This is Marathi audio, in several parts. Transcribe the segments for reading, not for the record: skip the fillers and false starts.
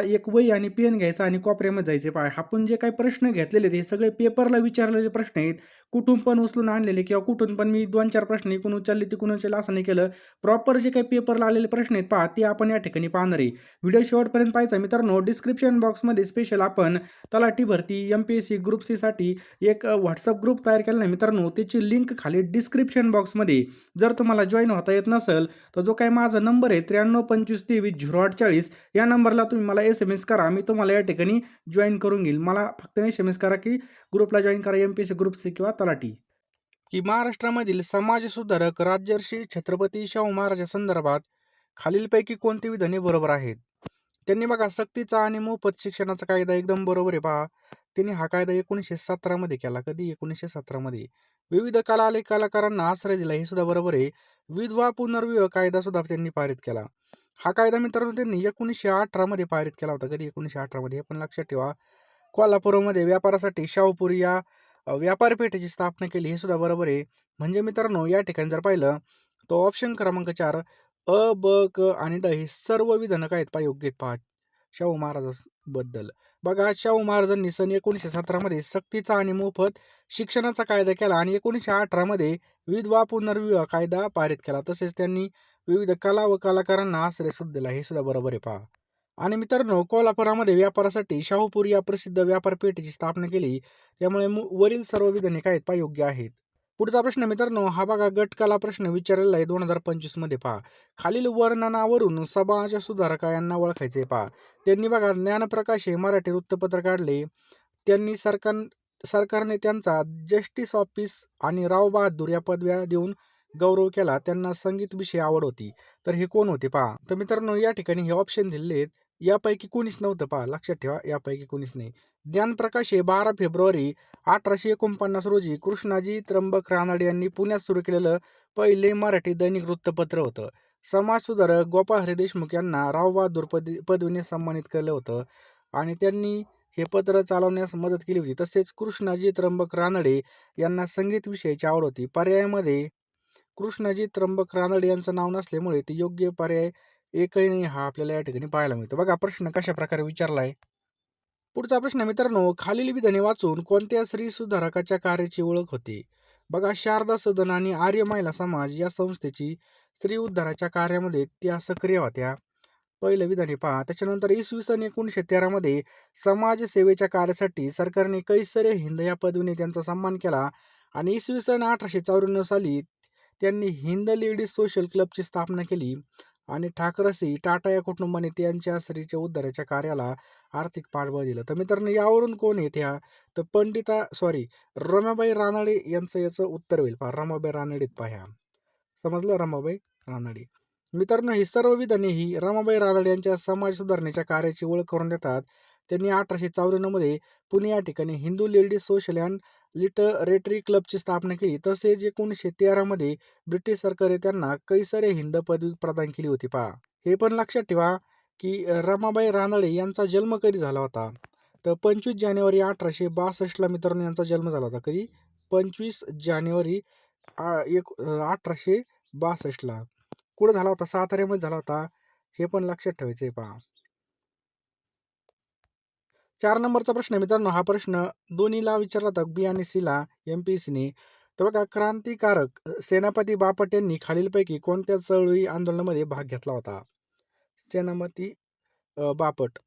एक वही आणि पेन घ्यायचा आणि कोपऱ्यामध्ये जायचे पहा. आपण जे काही प्रश्न घेतलेले आहेत, हे सगळे पेपरला विचारलेले प्रश्न आहेत. कुठून पण उचलून आणलेले किंवा कुठून पण मी 2-4 प्रश्न इकडून उचलले, तिकडून उचलले असं नाही केलं. प्रॉपर जे काही पेपरला आलेले प्रश्न आहेत पहा, ते आपण या ठिकाणी पाहणार आहे. व्हिडिओ शेवटपर्यंत पाहायचा मित्रांनो. डिस्क्रिप्शन बॉक्समध्ये स्पेशल आपण तलाठी भरती, एम-पी-एस-सी, ग्रुप सीसाठी एक WhatsApp ग्रुप तयार केला आहे मित्रांनो. त्याची लिंक खाली डिस्क्रिप्शन बॉक्समध्ये. जर तुम्हाला जॉइन होता येत नसेल, तर जो काही माझा नंबर आहे 9325230840 या नंबरला तुम्ही मला SMS करा. मी तुम्हाला या ठिकाणी जॉइन करून घेईल. मला फक्त SMS करा, की ग्रुपला जॉइन करा एम-पी-एस-सी ग्रुपचे किंवा तलाठी. की महाराष्ट्रामधील समाजसुधारक राजर्षी छत्रपती शाहू महाराजांसंदर्भात खालीलपैकी कोणती विधाने बरोबर आहेत? त्यांनी बघा सक्तीचा आणि मोफत शिक्षणाचा कायदा एकदम बरोबर आहे पहा. त्यांनी हा कायदा 1917 मध्ये केला. कधी? 1917 मध्ये. विविध कला आणि कलाकारांना आश्रय दिला हे सुद्धा बरोबर आहे. विधवा पुनर्विवाह कायदा सुद्धा त्यांनी पारित केला. हा कायदा मित्रांनो त्यांनी 1918 मध्ये पारित केला होता. कधी? 1918 मध्ये. हे पण लक्षात ठेवा. कोल्हापूरमध्ये व्यापारासाठी शाहूपुरी या व्यापार पेठेची स्थापना केली हे सुद्धा बरोबर आहे. म्हणजे मित्रांनो या ठिकाणी जर पाहिलं तर ऑप्शन क्रमांक 4 अ, ब, क आणि ड ही सर्व विधानं काय आहेत पहा योग्य आहेत पहा शाहू महाराजांबद्दल. बघा शाहू महाराजांनी सन 1917 मध्ये सक्तीचा आणि मोफत शिक्षणाचा कायदा केला आणि 1918 मध्ये विधवा पुनर्विवाह कायदा पारित केला. तसेच त्यांनी विविध कला व कलाकारांना आश्रय सुद्धा दिला हे सुद्धा बरोबर आहे पहा. आणि मित्रांनो कोल्हापुरामध्ये व्यापारासाठी शाहूपुरी या प्रसिद्ध व्यापार पेठेची स्थापना केली. त्यामुळे वरील सर्व विधाने काय आहेत पहा योग्य आहेत. पुढचा प्रश्न मित्रांनो हा बघा गट कला प्रश्न विचारलेला आहे 2025 मध्ये पहा. खालील वर्णनावरून समाज सुधारक यांना ओळखायचे पहा. त्यांनी बघा ज्ञानप्रकाश हे मराठी वृत्तपत्र काढले. त्यांनी सरकारने त्यांचा जस्टिस ऑफिस आणि राव बहादूर या पदव्या देऊन गौरव केला. त्यांना संगीत विषयी आवड होती. तर हे कोण होते पहा. तर मित्रांनो या ठिकाणी हे ऑप्शन दिलेले आहेत. यापैकी कोणीच नव्हतं पहा. लक्षात ठेवा यापैकी कोणीच नाही. ज्ञानप्रकाश हे 12 फेब्रुवारी 1849 रोजी कृष्णाजी त्र्यंबक रानडे यांनी पुण्यात सुरू केलेलं पहिले मराठी दैनिक वृत्तपत्र होतं. समाजसुधारक गोपाळ हरी देशमुख यांना राव बहादूर पदवीने सन्मानित केलं होतं आणि त्यांनी हे पत्र चालवण्यास मदत केली होती. तसेच कृष्णाजी त्र्यंबक रानडे यांना संगीत विषयाची आवड होती. पर्यायामध्ये कृष्णाजी त्र्यंबक रानडे यांचं नाव नसल्यामुळे ते योग्य पर्याय एकही नाही हा आपल्याला या ठिकाणी पाहायला मिळतो. बघा प्रश्न कशा प्रकारे विचारलाय. पुढचा प्रश्न मित्रांनो खालील विधाने वाचून कोणत्या स्त्री सुधारकाच्या कार्याची ओळख होते? बघा शारदा सदन आणि आर्य महिला समाज या संस्थेची स्त्री उद्धाराच्या कार्यामध्ये त्या सक्रिय होत्या. पहिलं विधान हे पहा. त्याच्यानंतर इसवी सन 1913 मध्ये समाजसेवेच्या कार्यासाठी सरकारने कैसरे हिंद या पदवीने त्यांचा सन्मान केला आणि इसवी सन 1854 साली त्यांनी हिंद लेडीज सोशल क्लबची स्थापना केली आणि ठाकरसी टाटा या कुटुंबाने त्यांच्या स्त्रीच्या उद्धाराच्या कार्याला आर्थिक पाठबळ दिलं. तर मित्रांनो यावरून कोण आहेत ह्या? तर रमाबाई रानडे याचं उत्तर होईल पहा. रमाबाई रानडे पहा ह्या. समजलं रमाबाई रानडे. मित्रांनो ही सर्व विधाने ही रमाबाई रानडे यांच्या समाज सुधारणेच्या कार्याची ओळख करून देतात. त्यांनी 1854 मध्ये पुणे या ठिकाणी हिंदू लेडीज सोशल अँड लिटरेटरी क्लबची स्थापना केली. तसेच 1913 मध्ये ब्रिटिश सरकारने त्यांना कैसरे हिंद पदवी प्रदान केली होती पहा. हे पण लक्षात ठेवा की रमाबाई रानडे यांचा जन्म कधी झाला होता? तर 25 जानेवारी 1862 ला मित्रांनो यांचा जन्म झाला होता. कधी? 25 जानेवारी 1862 ला. कुठं झाला होता? साताऱ्यामध्ये झाला होता. हे पण लक्षात ठेवायचं आहे पहा. 4 नंबरचा प्रश्न आहे मित्रांनो. हा प्रश्न दोन्हीला विचारला होता बी आणि सी ला एम-पी-एस-सीने. तर बघा क्रांतिकारक सेनापती बापट यांनी खालीलपैकी कोणत्या चळवळी आंदोलनामध्ये भाग घेतला होता? सेनापती बापट.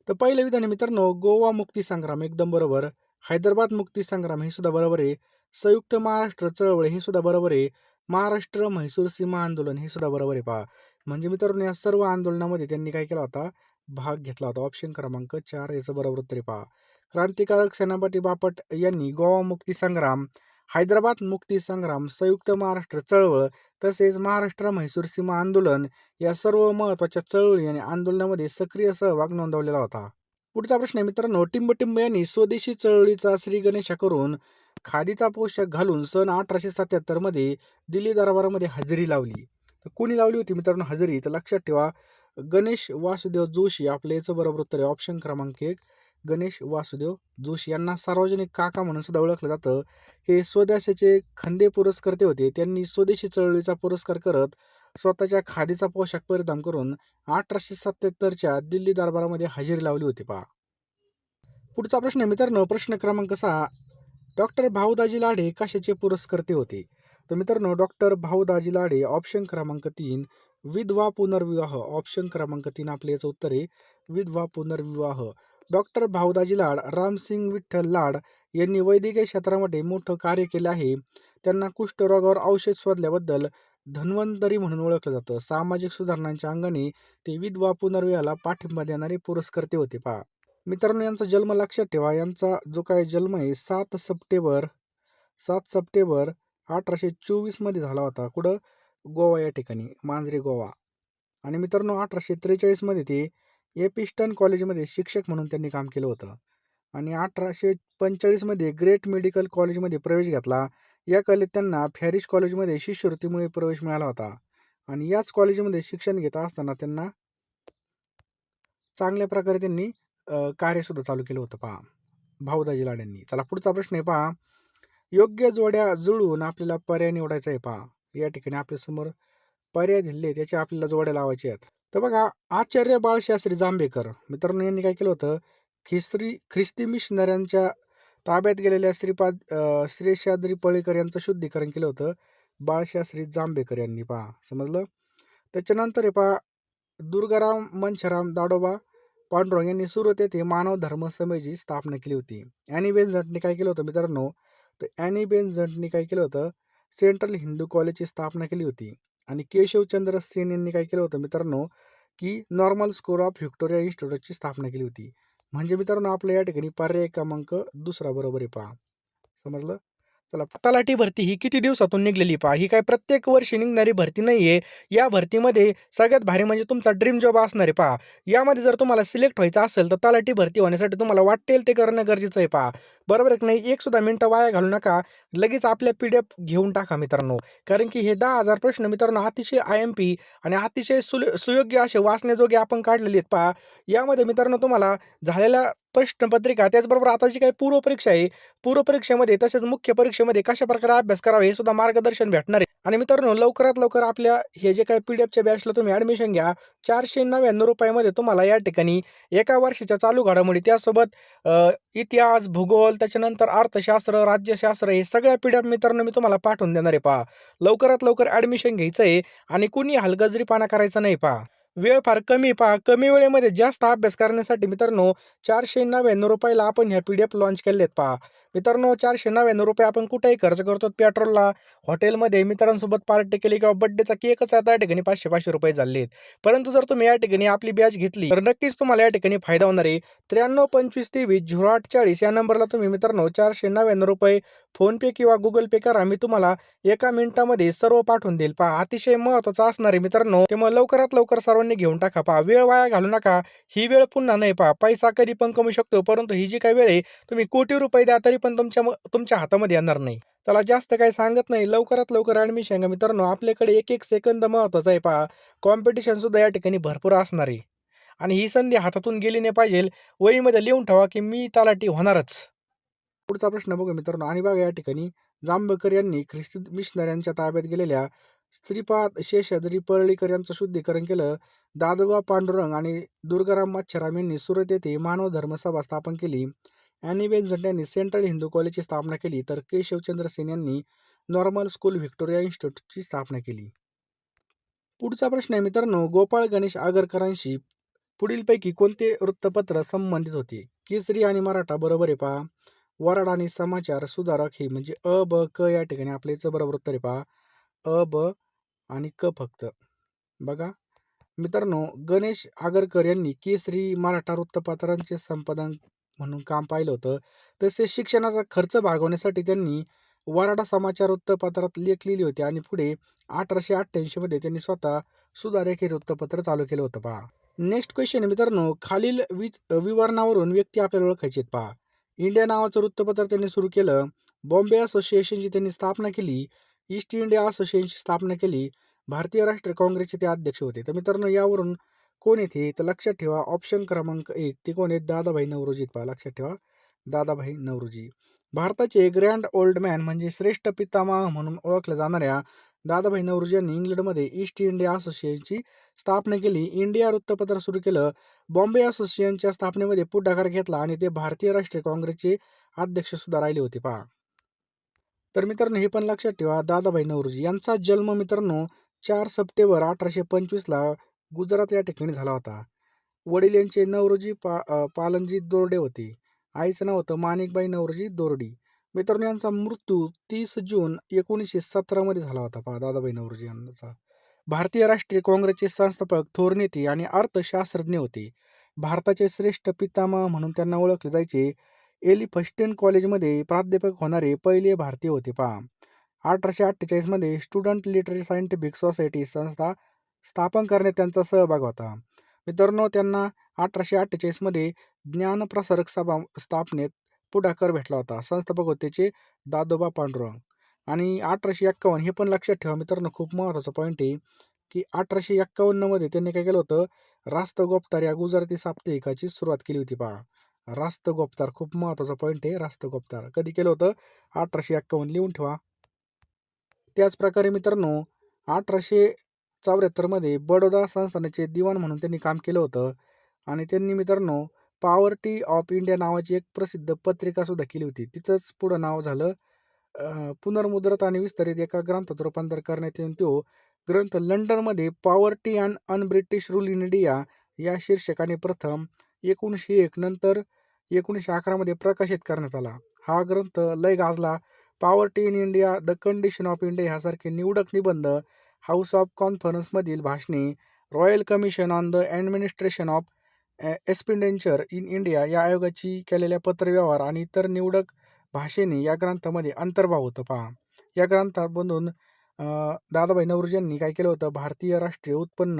तर पहिलं विधान आहे मित्रांनो गोवा मुक्ती संग्राम एकदम बरोबर. हैदराबाद मुक्ती संग्राम हे सुद्धा बरोबर आहे. संयुक्त महाराष्ट्र चळवळ हे सुद्धा बरोबर आहे. महाराष्ट्र म्हैसूर सीमा आंदोलन हे सुद्धा बरोबर आहे पहा. म्हणजे मित्रांनो या सर्व आंदोलनामध्ये त्यांनी काय केला होता? भाग घेतला होता. ऑप्शन क्रमांक 4 याचं बरोबर उत्तर आहे पहा. क्रांतिकारक सेनापती बापट यांनी गोवा मुक्ती संग्राम, हैदराबाद मुक्ती संग्राम, संयुक्त महाराष्ट्र चळवळ तसेच महाराष्ट्र म्हैसूर सीमा आंदोलन या सर्व महत्त्वाच्या चळवळी आणि आंदोलनामध्ये सक्रिय सहभाग नोंदवलेला होता. पुढचा प्रश्न आहे मित्रांनो टिंबटिंब यांनी स्वदेशी चळवळीचा श्री गणेशा करून खादीचा पोशाख घालून सन 1877 मध्ये दिल्ली दरबारामध्ये हजेरी लावली. तर कोणी लावली होती मित्रांनो हजेरी? तर लक्षात ठेवा गणेश वासुदेव जोशी आपलं याचं बरोबर उत्तर आहे. ऑप्शन क्रमांक 1 गणेश वासुदेव जोशी यांना सार्वजनिक काका म्हणून सुद्धा ओळखलं जातं. हे स्वदेशाचे खंदे पुरस्कर्ते होते. त्यांनी स्वदेशी चळवळीचा पुरस्कार करत स्वतःच्या खादीचा पोशाख परिधान करून 1877च्या दिल्ली दरबारामध्ये हजेरी लावली होती पहा. पुढचा प्रश्न आहे मित्रांनो, प्रश्न क्रमांक 6. डॉक्टर भाऊदाजी लाडे कशाचे पुरस्कर्ते होते? तर मित्रांनो, डॉक्टर भाऊदाजी लाडे ऑप्शन क्रमांक 3 विधवा पुनर्विवाह. ऑप्शन क्रमांक 3 आपले याचं उत्तर आहे विधवा पुनर्विवाह. डॉक्टर भाऊदाजी लाड रामसिंग विठ्ठल लाड यांनी वैद्यकीय क्षेत्रामध्ये मोठं कार्य केले आहे. त्यांना कुष्ठरोगावर औषध शोधल्याबद्दल धन्वंतरी म्हणून ओळखलं जातं. सामाजिक सुधारणांच्या अंगाने ते विधवा पुनर्विवाहाला पाठिंबा देणारे पुरस्कर्ते होते पहा. मित्रांनो, यांचा जन्म लक्षात ठेवा. यांचा जो काय जन्म आहे 7 सप्टेंबर 1824 मध्ये झाला होता. कुठं? गोवा या ठिकाणी, मांजरे गोवा. आणि मित्रांनो 1843 मध्ये ते एपिस्टन कॉलेजमध्ये शिक्षक म्हणून त्यांनी काम केलं होतं. आणि 1845 मध्ये ग्रेट मेडिकल कॉलेजमध्ये प्रवेश घेतला. या कलेत त्यांना फॅरिश कॉलेजमध्ये शिष्यवृत्तीमुळे प्रवेश मिळाला होता. आणि याच कॉलेजमध्ये शिक्षण घेत असताना त्यांना चांगल्या प्रकारे त्यांनी कार्यसुद्धा चालू केलं होतं पहा भाऊदाजी लाड यांनी. चला पुढचा प्रश्न आहे पहा. योग्य जोड्या जुळवून आपल्याला पर्याय निवडायचा आहे पहा. या ठिकाणी आपल्यासमोर पर्याय दिले, त्याच्या आपल्याला जोड्या लावायच्या आहेत. तर बघा, आचार्य बाळशास्त्री जांभेकर मित्रांनो यांनी काय केलं होतं, ख्रिस्ती मिशनऱ्यांच्या ताब्यात गेलेल्या श्रीशाद्री पळीकर यांचं शुद्धीकरण केलं होतं बाळशास्त्री जांभेकर यांनी पहा. समजलं? त्याच्यानंतर आहे पहा, दुर्गाराम मंछराम दाडोबा पांडुरंग यांनी सुरत येथे मानव धर्म समितीची स्थापना केली होती. ॲनी बेझंटने काय केलं होतं मित्रांनो, तर ॲनी बेझंटने काय केलं होतं, सेंट्रल हिंदू कॉलेजची स्थापना केली होती. आणि केशवचंद्र सेन यांनी काय केलं होतं मित्रांनो, की नॉर्मल स्कूल ऑफ व्हिक्टोरिया इन्स्टिट्यूटची स्थापना केली होती. म्हणजे मित्रांनो आपल्या या ठिकाणी पर्याय क्रमांक 2 बरोबर आहे पहा. समजलं? चला, तलाठी भरती ही किती दिवसातून निघलेली पहा. ही काय प्रत्येक वर्षी निघणारी भरती नाहीये. या भरतीमध्ये सगळ्यात भारी म्हणजे तुमचा ड्रीम जॉब असणार आहे पहा. यामध्ये जर तुम्हाला सिलेक्ट व्हायचं असेल तर तलाठी भरती होण्यासाठी तुम्हाला वाटेल ते करणं गरजेचं आहे पहा. बरोबर आहे की नाही? एक सुद्धा मिनिटं वाया घालू नका. लगेच आपल्या PDF घेऊन टाका मित्रांनो. कारण की हे 10,000 प्रश्न मित्रांनो अतिशय IMP आणि अतिशय सुयोग्य असे वाचण्याजोगे आपण काढलेले आहेत पहा. यामध्ये मित्रांनो तुम्हाला झालेल्या प्रश्नपत्रिका, त्याचबरोबर आता जी काही पूर्वपरीक्षा आहे, पूर्वपरीक्षेमध्ये तसेच मुख्य परीक्षेमध्ये कशा प्रकारे अभ्यास करावा हे सुद्धा मार्गदर्शन भेटणार आहे. आणि मित्रांनो लवकरात लवकर आपल्या हे जे काही PDFच्या बॅचला तुम्ही ॲडमिशन घ्या. 499 रुपयामध्ये तुम्हाला या ठिकाणी एका वर्षाच्या चालू घडामोडी, त्यासोबत इतिहास, भूगोल, त्याच्यानंतर अर्थशास्त्र, राज्यशास्त्र हे सगळ्या PDF मित्रांनो मी तुम्हाला पाठवून देणार आहे पहा. लवकरात लवकर ॲडमिशन घ्यायचं आहे आणि कुणी हलगर्जीपणा करायचा नाही पहा. वेळ फार कमी पहा. कमी वेळेमध्ये जास्त अभ्यास करण्यासाठी मित्रांनो 499 रुपयाला आपण ह्या PDF लॉन्च केलेत पहा. मित्रांनो 499 रुपये आपण कुठेही खर्च करतो. पेट्रोलला, हॉटेलमध्ये मित्रांसोबत पार्टी केली किंवा बर्थडेचा केकच आता या ठिकाणी 500-500 रुपये झालेत. परंतु जर तुम्ही या ठिकाणी आपली बॅच घेतली तर नक्कीच तुम्हाला या ठिकाणी फायदा होणार आहे. 9325230840 या नंबरला तुम्ही मित्रांनो 499 रुपये फोनपे किंवा गुगल पे करा. मी तुम्हाला एका मिनिटामध्ये सर्व पाठवून देईल पहा. अतिशय महत्त्वाचं असणार आहे मित्रांनो. त्यामुळे लवकरात लवकर सर्वांनी घेऊन टाका पहा. वेळ वाया घालू नका. ही वेळ पुन्हा नाही पहा. पैसा कधी पण कमवू शकतो, परंतु ही जी काही वेळ आहे तुम्ही कोटी रुपये द्या तरी पण तुमच्या हातामध्ये येणार नाही. चला जास्त काही सांगत नाही. लवकरात लवकर ॲडमिशन घ्या मित्रांनो. आपल्याकडे एक एक सेकंद महत्त्वाचा आहे पहा. कॉम्पिटिशन सुद्धा या ठिकाणी भरपूर असणार आहे. आणि ही संधी हातातून गेली नाही पाहिजे. वहीमध्ये लिहून ठेवा की मी तलाठी होणारच. पुढचा प्रश्न बघू मित्रांनो. आणि बघा या ठिकाणी जांभेकर यांनी ख्रिस्ती मिशनऱ्यांच्या ताब्यात गेलेल्या श्रीपाद शेषाद्री परळीकर यांचं शुद्धीकरण केलं. दादोबा पांडुरंग आणि दुर्गाराम मच्छराम यांनी सुरत येथे मानव धर्म सभा स्थापन केली. ॲनी बेझंट यांनी सेंट्रल हिंदू कॉलेजची स्थापना केली. तर केशवचंद्र सेन यांनी नॉर्मल स्कूल व्हिक्टोरिया इन्स्टिट्यूटची स्थापना केली. पुढचा प्रश्न आहे मित्रांनो. गोपाळ गणेश आगरकरांशी पुढीलपैकी कोणते वृत्तपत्र संबंधित होते? केसरी आणि मराठा बरोबर आहे पहा. वराड आणि समाचार सुधारक हे म्हणजे अ, ब, क या ठिकाणी आपल्या याचं बरोबर उत्तर आहे पहा. अ, ब आणि क फक्त. बघा मित्रांनो, गणेश आगरकर यांनी केसरी मराठा वृत्तपत्रांचे संपादन म्हणून काम पाहिलं होतं. तसेच शिक्षणाचा खर्च भागवण्यासाठी त्यांनी वराडा समाचार वृत्तपत्रात लेख लिहिले होते. आणि पुढे 1888 मध्ये त्यांनी स्वतः सुधारक हे वृत्तपत्र चालू केलं होतं पहा. नेक्स्ट क्वेश्चन आहे मित्रांनो. खालील विवरणावरून व्यक्ती आपल्याला ओळखायचे आहेत पहा. इंडिया नावाचं वृत्तपत्र त्यांनी सुरू केलं. बॉम्बे असोसिएशनची त्यांनी स्थापना केली. ईस्ट इंडिया असोसिएशनची स्थापना केली. भारतीय राष्ट्रीय काँग्रेसचे ते अध्यक्ष होते. तर मित्रांनो यावरून कोण येते तर लक्षात ठेवा ऑप्शन क्रमांक 1 ते कोण आहेत? दादाभाई नौरोजी पहा. लक्षात ठेवा दादाभाई नौरोजी. भारताचे ग्रँड ओल्ड मॅन म्हणजे श्रेष्ठ पितामह म्हणून ओळखल्या जाणाऱ्या दादाभाई नौरोजी यांनी इंग्लंडमध्ये ईस्ट इंडिया असोसिएशनची स्थापना केली. इंडिया वृत्तपत्र सुरू केलं. बॉम्बे असोसिएशनच्या स्थापनेमध्ये पुढाकार घेतला आणि ते भारतीय राष्ट्रीय काँग्रेसचे अध्यक्ष सुद्धा राहिले होते पहा. तर मित्रांनो हे पण लक्षात ठेवा, दादाभाई नौरोजी यांचा जन्म मित्रांनो 4 सप्टेंबर 1825ला गुजरात या ठिकाणी झाला होता. वडील यांचे नौरोजी पालनजी दोरडे होते. आईचं नाव होतं माणिकबाई नौरोजी दोरडी. मित्रांनो यांचा मृत्यू 30 जून 1917 मध्ये झाला होता पहा दादाभाई नौरोजी यांचा. भारतीय राष्ट्रीय काँग्रेसचे संस्थापक, थोर नेते आणि अर्थशास्त्रज्ञ होते. भारताचे श्रेष्ठ पितामह म्हणून त्यांना ओळखले जायचे. एलिफन्स्टन कॉलेजमध्ये प्राध्यापक होणारे पहिले भारतीय होते पहा. 1848 मध्ये स्टुडंट लिटररी सायंटिफिक सोसायटी संस्था स्थापन करण्यात त्यांचा सहभाग होता. मित्रांनो त्यांना 1848 मध्ये ज्ञानप्रसारक सभा स्थापनेत पुढाकार भेटला होता. संस्थापक होते त्याचे दादोबा पांडुरंग. आणि 1851 हे पण लक्षात ठेवा मित्रांनो, खूप महत्त्वाचा पॉईंट आहे की 1851 मध्ये त्यांनी काय केलं होतं, रास्त गोपतार या गुजराती साप्ताहिकाची सुरुवात केली होती पहा. रास्त गोपतार खूप महत्त्वाचा पॉईंट आहे. रास्त गोपतार कधी केलं होतं? 1851 लिहून ठेवा. त्याचप्रकारे मित्रांनो 1874 मध्ये बडोदा संस्थानाचे दिवाण म्हणून त्यांनी काम केलं होतं. आणि त्यांनी मित्रांनो पॉवर्टी ऑफ इंडिया नावाची एक प्रसिद्ध पत्रिका सुद्धा केली होती. तिचंच पुढं नाव झालं पुनर्मुद्रित आणि विस्तारित एका ग्रंथात रूपांतर करण्यात येऊन तो ग्रंथ लंडनमध्ये poverty and un-British rule in India या शीर्षकाने प्रथम 1901 नंतर 1911 मध्ये प्रकाशित करण्यात आला. हा ग्रंथ लय गाजला. Poverty in India, the condition of India ह्यासारखे निवडक निबंध, हाऊस ऑफ कॉन्फरन्समधील भाषणे, royal commission on the administration of expenditure in India या आयोगाची केलेल्या पत्रव्यवहार आणि इतर निवडक भाषेने या ग्रंथामध्ये अंतर्भाव होतं पहा. या ग्रंथामधून दादाभाई नौरोजी यांनी काय केलं होतं, भारतीय राष्ट्रीय उत्पन्न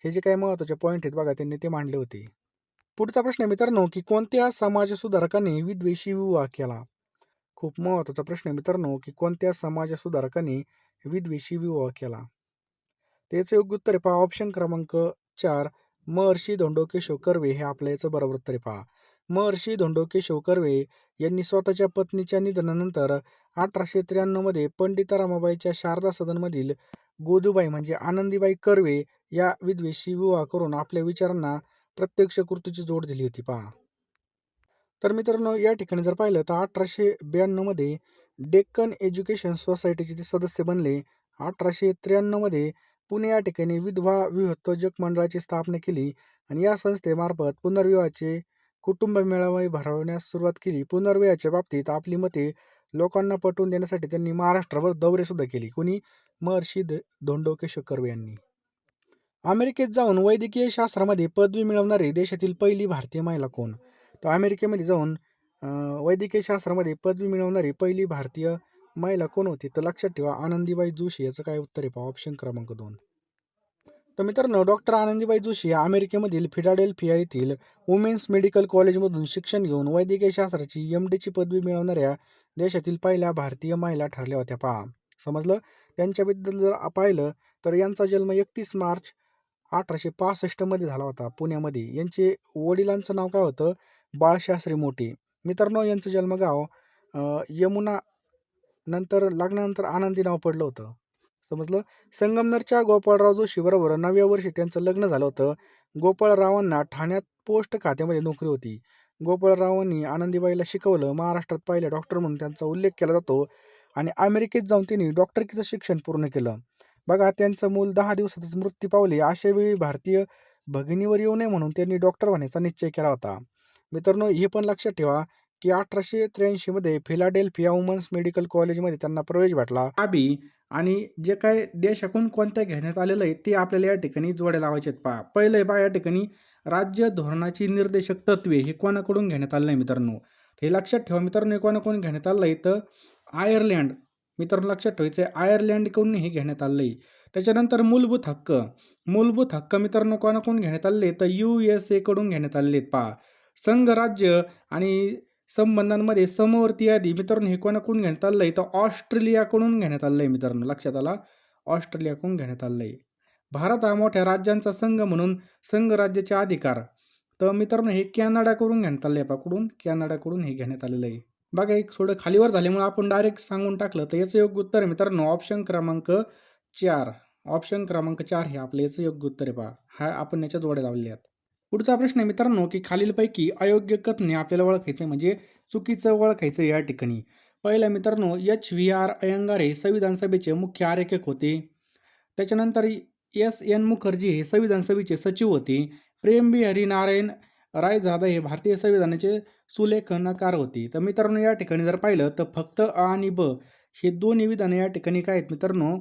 हे जे काही महत्त्वाचे पॉईंट आहेत बघा त्यांनी ते मांडले होते. पुढचा प्रश्न आहे मित्रांनो की कोणत्या समाजसुधारकाने विधवेशी विवाह केला? खूप महत्त्वाचा प्रश्न आहे मित्रांनो की कोणत्या समाजसुधारकाने विधवेशी विवाह केला? त्याचं योग्य उत्तर आहे पहा ऑप्शन क्रमांक 4 महर्षी धोंडो केशव कर्वे हे आपल्या याचं बरोबर उत्तर आहे पहा. महर्षी धोंडो केशव कर्वे यांनी स्वतःच्या पत्नीच्या निधनानंतर 1893 मध्ये पंडित रमाबाईच्या शारदा सदनमधील गोदूबाई म्हणजे आनंदीबाई कर्वे या विधवेशी विवाह करून आपल्या विचारांना प्रत्यक्ष कृतीची जोड दिली होती पहा. तर मित्रांनो या ठिकाणी जर पाहिलं तर 1892 मध्ये डेक्कन एज्युकेशन सोसायटीचे ते सदस्य बनले. 1893 मध्ये पुणे या ठिकाणी विधवा विवाहोत्तेजक मंडळाची स्थापना केली आणि या संस्थेमार्फत पुनर्विवाहाचे कुटुंब मेळावे भरवण्यास सुरुवात केली. पुनर्विवाहाच्या बाबतीत आपली मते लोकांना पटवून देण्यासाठी त्यांनी महाराष्ट्रावर दौरे सुद्धा केले. कोणी? महर्षी धोंडो केशव कर्वे यांनी. अमेरिकेत जाऊन वैद्यकीय शास्त्रामध्ये पदवी मिळवणारी देशातील पहिली भारतीय महिला कोण? तर अमेरिकेमध्ये जाऊन वैद्यकीय शास्त्रामध्ये पदवी मिळवणारी पहिली भारतीय महिला कोण होती? तर लक्षात ठेवा आनंदीबाई जोशी. याचं काय उत्तर आहे पहा ऑप्शन क्रमांक 2. तर मित्रांनो डॉक्टर आनंदीबाई जोशी या अमेरिकेमधील फिलाडेल्फिया येथील वुमेन्स मेडिकल कॉलेजमधून शिक्षण घेऊन वैद्यकीय शास्त्राची MDची पदवी मिळवणाऱ्या देशातील पहिल्या भारतीय महिला ठरल्या होत्या पहा. समजलं? त्यांच्याबद्दल जर पाहिलं तर यांचा जन्म 31 मार्च 1865 मध्ये झाला होता पुण्यामध्ये. यांचे वडिलांचं नाव काय होतं? बाळशास्त्री मोटे. मित्रांनो यांचं जन्मगाव यमुना नंतर लग्नानंतर आनंदी नाव पडलं होतं. समजलं? संगमनेरच्या गोपाळराव जोशी बरोबर 9व्या वर्षी त्यांचं लग्न झालं होतं. गोपाळरावांना ठाण्यात पोस्ट खात्यामध्ये नोकरी होती. गोपाळरावांनी आनंदीबाईला शिकवलं. महाराष्ट्रात पहिल्या डॉक्टर म्हणून त्यांचा उल्लेख केला जातो आणि अमेरिकेत जाऊन त्यांनी डॉक्टरकीचं शिक्षण पूर्ण केलं. बघा त्यांचं मूल 10 दिवसातच मृत्यू पावले. अशा वेळी भारतीय भगिनीवर येऊ नये म्हणून त्यांनी डॉक्टर होण्याचा निश्चय केला होता. मित्रांनो हे पण लक्षात ठेवा की 1883 मध्ये फिलाडेल्फिया वुमन्स मेडिकल कॉलेजमध्ये त्यांना प्रवेश भेटला. आणि जे काय देशाकडून कोणत्या घेण्यात आलेलं आहे ते आपल्याला या ठिकाणी जोड्या लावायचे आहेत पहा. पहिलं आहे पहा या ठिकाणी राज्य धोरणाची निर्देशक तत्वे हे कोणाकडून घेण्यात आलं आहे मित्रांनो? हे लक्षात ठेवा मित्रांनो हे कोणाकडून घेण्यात आलं आहे? तर आयर्लंड. मित्रांनो लक्षात ठेवायचं आहे आयर्लंडकडून हे घेण्यात आलं आहे. त्याच्यानंतर मूलभूत हक्क. मूलभूत हक्क मित्रांनो कोणाकडून घेण्यात आले? तर USA कडून घेण्यात आलेले आहेत पहा. संघ राज्य आणि संबंधांमध्ये समवर्ती यादी मित्रांनो हे कोणाकडून घेण्यात आलं आहे? तर ऑस्ट्रेलियाकडून घेण्यात आलं आहे मित्रांनो. लक्षात आला? ऑस्ट्रेलियाकडून घेण्यात आलं आहे. भारत हा मोठ्या राज्यांचा संघ म्हणून संघ राज्याचे अधिकार. तर मित्रांनो हे कॅनडाकडून घेण्यात आलं आहे पहा. कुठून? कॅनडाकडून हे घेण्यात आलेलं आहे. बघा एक थोडं खालीवर झाल्यामुळे आपण डायरेक्ट सांगून टाकलं, तर याचं योग्य उत्तर आहे मित्रांनो ऑप्शन क्रमांक 4. ऑप्शन क्रमांक 4 हे आपलं याचं योग्य उत्तर आहे पहा. हा आपण याच्या जोड्या लावलेल्या आहेत. पुढचा प्रश्न आहे मित्रांनो, की खालीलपैकी अयोग्य कथने आपल्याला ओळखायचं आहे, म्हणजे चुकीचं ओळखायचं या ठिकाणी. पहिलं मित्रांनो, एच.व्ही.आर. अय्यंगार हे संविधान सभेचे मुख्य आरेखक होते. त्याच्यानंतर एस.एन. मुखर्जी हे संविधान सभेचे सचिव होते. प्रेमबिहारी नारायण रायजादा हे भारतीय संविधानाचे सुलेखनकार होते. तर मित्रांनो या ठिकाणी जर पाहिलं तर फक्त अ आणि ब हे दोन्ही विधानं या ठिकाणी काय आहेत मित्रांनो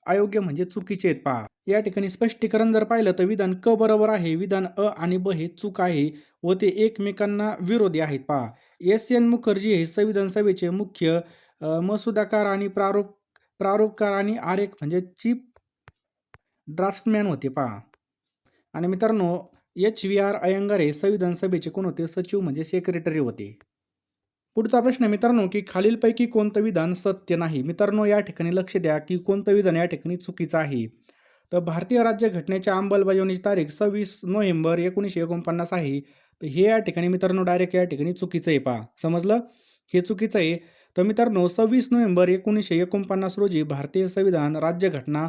अयोग्य म्हणजे चुकीचे आहेत पहा. या ठिकाणी स्पष्टीकरण जर पाहिलं तर विधान क बरोबर आहे, विधान अ आणि ब हे चूक आहे व ते एकमेकांना विरोधी आहेत पहा. एस.एन. मुखर्जी हे संविधान सभेचे मुख्य मसुदाकार आणि प्रारूपकार आणि आरेख म्हणजे चीफ ड्राफ्ट्समॅन होते पहा. आणि मित्रांनो एच.व्ही.आर. अय्यंगार हे संविधान सभेचे कोण होते? सचिव म्हणजे सेक्रेटरी होते. पुढचा प्रश्न आहे मित्रांनो, की खालीलपैकी कोणतं विधान सत्य नाही? मित्रांनो या ठिकाणी लक्ष द्या, की कोणतं विधान या ठिकाणी चुकीचं आहे. तर भारतीय राज्यघटनेच्या अंमलबजावणीची तारीख 26 नोव्हेंबर 1949 आहे. तर हे या ठिकाणी मित्रांनो डायरेक्ट या ठिकाणी चुकीचं आहे पहा. समजलं? हे चुकीचं आहे. तर मित्रांनो 26 नोव्हेंबर 1949 रोजी भारतीय संविधान राज्यघटना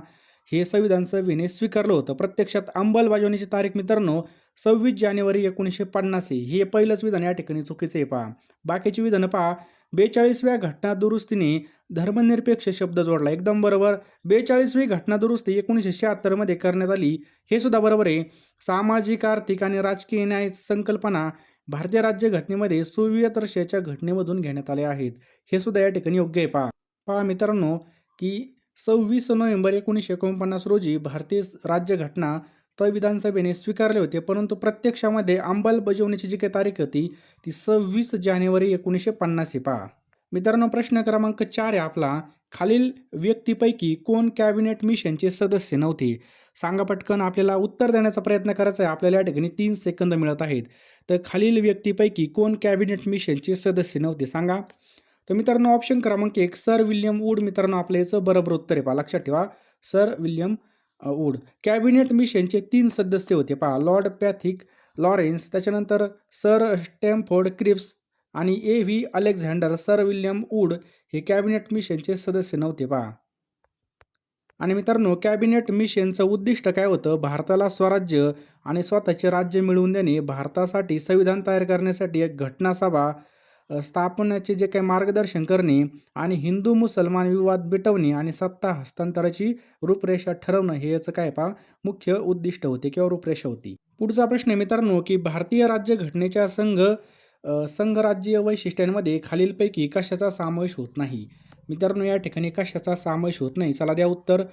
हे संविधान सभेने स्वीकारलं होतं. प्रत्यक्षात अंमलबजावणीची तारीख मित्रांनो 26 जानेवारी 1950 आहे. हे पहिलंच विधान या ठिकाणी चुकीचं आहे पहा. बाकीची विधानं पहा. 42व्या घटना दुरुस्तीने धर्मनिरपेक्ष शब्द जोडला. एकदम बरोबर. 42वी घटना दुरुस्ती 1976 मध्ये करण्यात आली. हे सुद्धा बरोबर आहे. सामाजिक, आर्थिक आणि राजकीय न्याय संकल्पना भारतीय राज्यघटनेमध्ये सोव्हिएत रशियाच्या घटनेमधून घेण्यात आल्या आहेत. हे सुद्धा या ठिकाणी योग्य आहे पहा. पहा मित्रांनो, की 26 नोव्हेंबर 1949 रोजी भारतीय राज्यघटना तर विधानसभेने स्वीकारले होते, परंतु प्रत्यक्षामध्ये अंमलबजावणीची जी काही तारीख होती ती 26 जानेवारी 1950 आहे पहा. मित्रांनो प्रश्न क्रमांक 4 आहे आपला. खालील व्यक्तीपैकी कोण कॅबिनेट मिशनचे सदस्य नव्हते? सांगा पटकन. आपल्याला उत्तर देण्याचा प्रयत्न करायचा आहे. आपल्याला या ठिकाणी 3 सेकंद मिळत आहेत. तर खालील व्यक्तीपैकी कोण कॅबिनेट मिशनचे सदस्य नव्हते सांगा. तर मित्रांनो ऑप्शन क्रमांक 1 सर विल्यम वूड मित्रांनो आपलं याचं बरोबर उत्तर आहे पहा. लक्षात ठेवा सर विल्यम वूड. कॅबिनेट मिशनचे 3 सदस्य होते पहा. लॉर्ड पॅथिक लॉरेन्स, त्याच्यानंतर सर स्टॅमफोर्ड क्रिप्स आणि ए.व्ही. अलेक्झांडर. सर विल्यम वूड हे कॅबिनेट मिशनचे सदस्य नव्हते पहा. आणि मित्रांनो कॅबिनेट मिशनचं उद्दिष्ट काय होतं? भारताला स्वराज्य आणि स्वतःचे राज्य मिळवून देणे, भारतासाठी संविधान तयार करण्यासाठी एक घटनासभा स्थापनेचे जे काही मार्गदर्शन करणे आणि हिंदू मुसलमान विवाद मिटवणे आणि सत्ता हस्तांतराची रूपरेषा ठरवणं हे याचं काय पहा मुख्य उद्दिष्ट होते किंवा रूपरेषा होती. पुढचा प्रश्न आहे मित्रांनो, की भारतीय राज्यघटनेच्या संघराज्यीय वैशिष्ट्यांमध्ये खालीलपैकी कशाचा समावेश होत नाही? मित्रांनो या ठिकाणी कशाचा समावेश होत नाही? चला द्या उत्तर.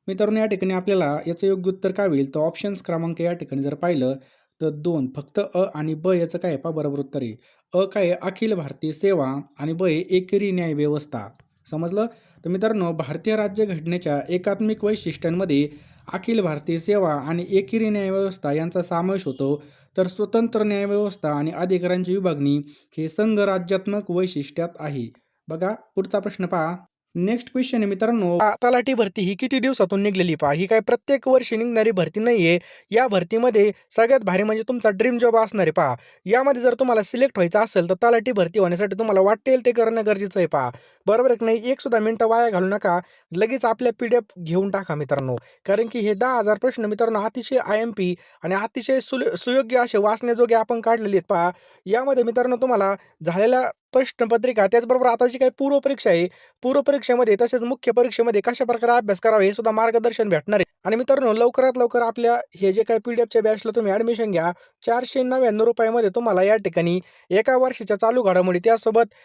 मित्रांनो या ठिकाणी आपल्याला याचं योग्य उत्तर काय होईल? तर ऑप्शन्स क्रमांक या ठिकाणी जर पाहिलं तर 2 फक्त अ आणि ब याचं काय आहे पहा बरोबर उत्तर आहे. अ काय आहे? अखिल भारतीय सेवा आणि ब आहे एकेरी न्याय व्यवस्था. समजलं? तर मित्रांनो भारतीय राज्यघटनेच्या एकात्मिक वैशिष्ट्यांमध्ये अखिल भारतीय सेवा आणि एकेरी न्याय व्यवस्था यांचा समावेश होतो. तर स्वतंत्र न्याय व्यवस्था आणि अधिकारांची विभागणी हे संघराज्यात्मक वैशिष्ट्यात आहे. बघा पुढचा प्रश्न पहा. नेक्स्ट क्वेश्चन आहे मित्रांनो, तलाठी भरती ही किती दिवसातून निघलेली पहा. ही काय प्रत्येक वर्षी निघणारी भरती नाहीये. या भरतीमध्ये सगळ्यात भारी म्हणजे तुमचा ड्रीम जॉब असणार आहे पहा. यामध्ये जर तुम्हाला सिलेक्ट व्हायचं असेल तर तलाठी भरती होण्यासाठी तुम्हाला वाटेल ते करणं गरजेचं आहे पहा. बरोबर आहे की नाही? एक सुद्धा मिनिटं वाया घालू नका. लगेच आपल्या PDF घेऊन टाका मित्रांनो. कारण की हे 10,000 प्रश्न मित्रांनो अतिशय IMP आणि अतिशय सुयोग्य असे वाचण्याजोगे आपण काढलेले आहेत पहा. यामध्ये मित्रांनो तुम्हाला झालेल्या प्रश्नपत्रिका त्याचबरोबर आता जी काही पूर्वपरीक्षा आहे, पूर्वपरीक्षेमध्ये तसेच मुख्य परीक्षेमध्ये कशा प्रकारे अभ्यास करावा हे सुद्धा मार्गदर्शन भेटणार आहे. आणि मित्रांनो लवकरात लवकर आपल्या हे जे काही PDFच्या बॅचला तुम्ही ॲडमिशन घ्या. ₹499 मध्ये तुम्हाला या ठिकाणी एका वर्षाच्या चालू घडामोडी त्यासोबत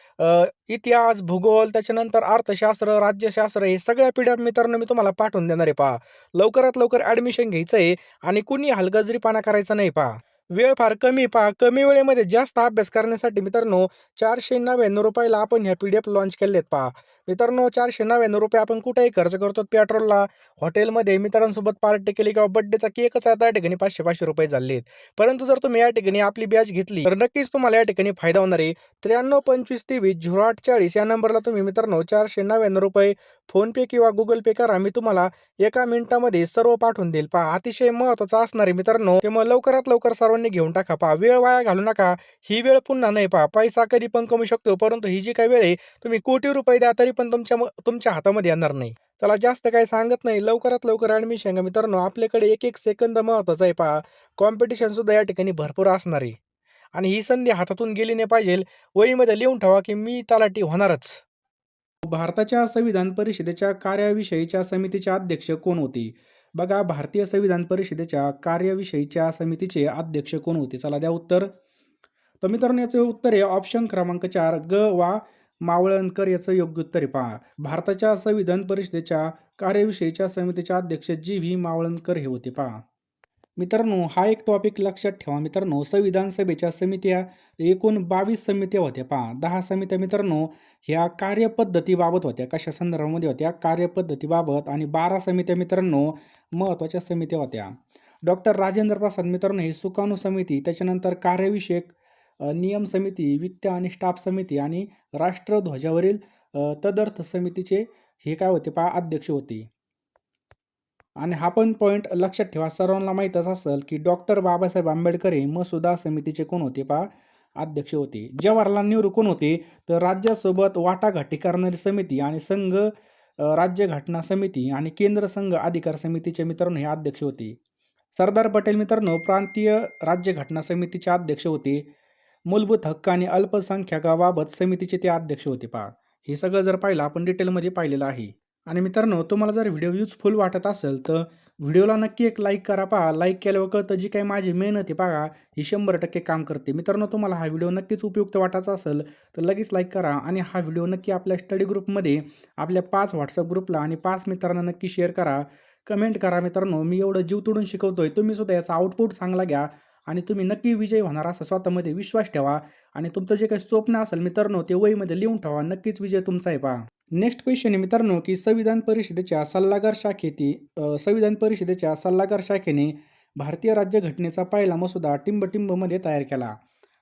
इतिहास, भूगोल, त्याच्यानंतर अर्थशास्त्र, राज्यशास्त्र हे सगळ्या PDF मित्रांनो मी तुम्हाला पाठवून देणार आहे पहा. लवकरात लवकर ॲडमिशन घ्यायचं आहे आणि कुणी हलगर्जीपणा करायचा नाही पहा. वेळ फार कमी पहा. कमी वेळेमध्ये जास्त अभ्यास करण्यासाठी मित्रांनो ₹499 आपण ह्या PDF लॉन्च केलेत पहा. मित्रांनो ₹499 आपण कुठेही खर्च करतो. पेट्रोलला, हॉटेलमध्ये मित्रांसोबत पार्टी केली किंवा बर्थडेचा केकच आता या ठिकाणी ₹500 झालेत. परंतु जर तुम्ही या ठिकाणी आपली बॅच घेतली तर नक्कीच तुम्हाला या ठिकाणी फायदा होणार आहे. 9325230840 या नंबरला तुम्ही मित्रांनो ₹499 फोनपे किंवा गुगल पे करा. मी तुम्हाला एका मिनिटामध्ये सर्व पाठवून देईल पहा. अतिशय महत्त्वाचं असणार आहे मित्रांनो. त्यामुळे लवकरात लवकर सर्वांनी सर्वांनी घेऊन टाका. पहा, वेळ वाया घालवू नका. ही वेळ पुन्हा नाही. पहा, पैसा कधी पण कमवू शकतो, परंतु ही जी काही वेळ आहे, तुम्ही कोटी रुपये द्या तरी पण तुमच्या हातामध्ये येणार नाही. चला, जास्त काही सांगत नाही. लवकरात लवकर ॲडमिशन घ्या मित्रांनो. आपल्याकडे एक सेकंद महत्त्वाचा आहे. पहा, कॉम्पिटिशन सुद्धा या ठिकाणी भरपूर असणार आहे आणि ही संधी हातातून गेली नाही पाहिजे. वहीमध्ये लिहून ठेवा, की मी तलाठी होणारच. भारताच्या संविधान परिषदेच्या कार्याविषयीच्या समितीचे अध्यक्ष कोण होते? बघा, भारतीय संविधान परिषदेच्या कार्याविषयीच्या समितीचे अध्यक्ष कोण होते? चला, द्या उत्तर. तर मित्रांनो, याचं उत्तर आहे ऑप्शन क्रमांक 4 वा मावळणकर याचं योग्य उत्तर आहे. पहा, भारताच्या संविधान परिषदेच्या कार्यविषयीच्या समितीचे अध्यक्ष जी.व्ही. मावळणकर हे होते. पहा मित्रांनो, हा एक टॉपिक लक्षात ठेवा मित्रांनो. संविधान सभेच्या समित्या एकूण 22 समित्या होत्या. पहा, 10 समित्या मित्रांनो ह्या कार्यपद्धतीबाबत होत्या. कशा संदर्भामध्ये होत्या? कार्यपद्धतीबाबत. आणि 12 समित्या मित्रांनो महत्त्वाच्या समित्या होत्या. डॉक्टर राजेंद्र प्रसाद मित्रांनो ही सुकाणू समिती, त्याच्यानंतर कार्यविषयक नियम समिती, वित्त आणि स्टाफ समिती आणि राष्ट्रध्वजावरील तदर्थ समितीचे हे काय होते? पहा, अध्यक्ष होते. आणि हा पण पॉईंट लक्षात ठेवा, सर्वांना माहीतच असेल की डॉक्टर बाबासाहेब आंबेडकर हे मसुदा समितीचे कोण होते? पहा, अध्यक्ष होते. जवाहरलाल नेहरू कोण होते? तर राज्यासोबत वाटाघाटी करणारी समिती आणि संघ राज्य घटना समिती आणि केंद्र संघ अधिकार समितीचे मित्रांनो हे अध्यक्ष होते. सरदार पटेल मित्रांनो प्रांतीय राज्य घटना समितीचे अध्यक्ष होते. मूलभूत हक्क आणि अल्पसंख्याकाबाबत समितीचे ते अध्यक्ष होते. पहा, हे सगळं जर पाहिलं आपण डिटेलमध्ये पाहिलेलं आहे. आणि मित्रांनो, तुम्हाला जर व्हिडिओ युजफुल वाटत असेल तर व्हिडिओला नक्की एक लाईक करा. पहा, लाईक केल्यावर कळतं जी काही माझी मेहनत आहे पहा ही 100% काम करते. मित्रांनो, तुम्हाला हा व्हिडिओ नक्कीच उपयुक्त वाटायचा असेल तर लगेच लाईक करा आणि हा व्हिडिओ नक्की आपल्या स्टडी ग्रुपमध्ये आपल्या 5 व्हॉट्सअप ग्रुपला आणि 5 मित्रांना नक्की शेअर करा. कमेंट करा मित्रांनो. मी एवढं जीव तोडून शिकवतोय, तुम्ही सुद्धा याचा आउटपुट चांगला घ्या आणि तुम्ही नक्की विजयी होणार असा स्वतःमध्ये विश्वास ठेवा. आणि तुमचं जे काही स्वप्न असेल मित्रांनो ते वहीमध्ये लिहून ठेवा. नक्कीच विजय तुमचा आहे. पहा, नेक्स्ट क्वेश्चन आहे मित्रांनो की संविधान परिषदेच्या सल्लागार शाखेने भारतीय राज्यघटनेचा पहिला मसुदा टिंबटिंबमध्ये तयार केला.